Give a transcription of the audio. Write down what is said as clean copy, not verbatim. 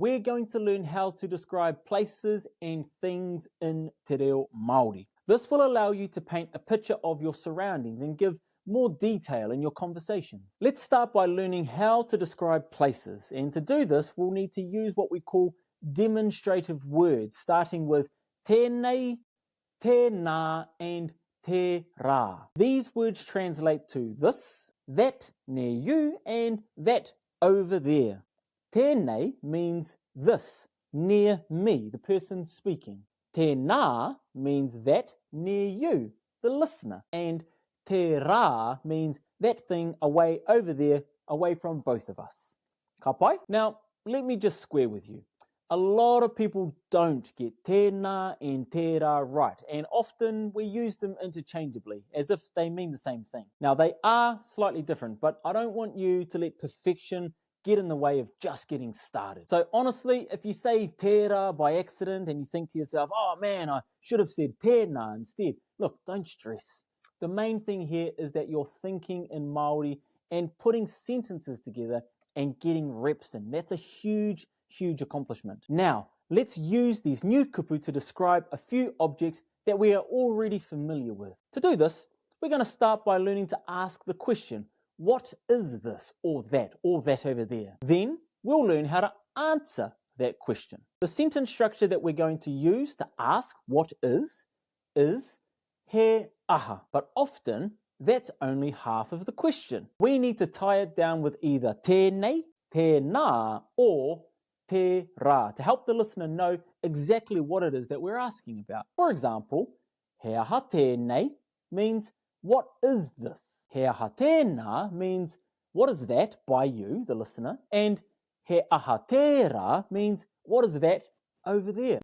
we're going to learn how to describe places and things in te reo Māori. This will allow you to paint a picture of your surroundings and give more detail in your conversations. Let's start by learning how to describe places, and to do this we'll need to use what we call demonstrative words, starting with tēnei, tēnā and tērā. These words translate to this, that near you, and that over there. Tēnei means this, near me, the person speaking. Tēnā means that, near you, the listener. And tērā means that thing away over there, away from both of us. Ka pai? Now, let me just square with you. A lot of people don't get tēnā and tērā right, and often we use them interchangeably, as if they mean the same thing. Now, they are slightly different, but I don't want you to let perfection get in the way of just getting started. So honestly, if you say tērā by accident and you think to yourself, oh man, I should have said tēnā instead, look, don't stress. The main thing here is that you're thinking in Māori and putting sentences together and getting reps in. That's a huge accomplishment. Now, let's use these new kupu to describe a few objects that we are already familiar with. To do this, we're going to start by learning to ask the question, what is this or that over there? Then we'll learn how to answer that question. The sentence structure that we're going to use to ask what is he aha, but often that's only half of the question. We need to tie it down with either tēnei, tēnā or tērā to help the listener know exactly what it is that we're asking about. For example, he aha tēnei means what is this? He aha tēnā means what is that by you, the listener, and he aha tērā means what is that over there.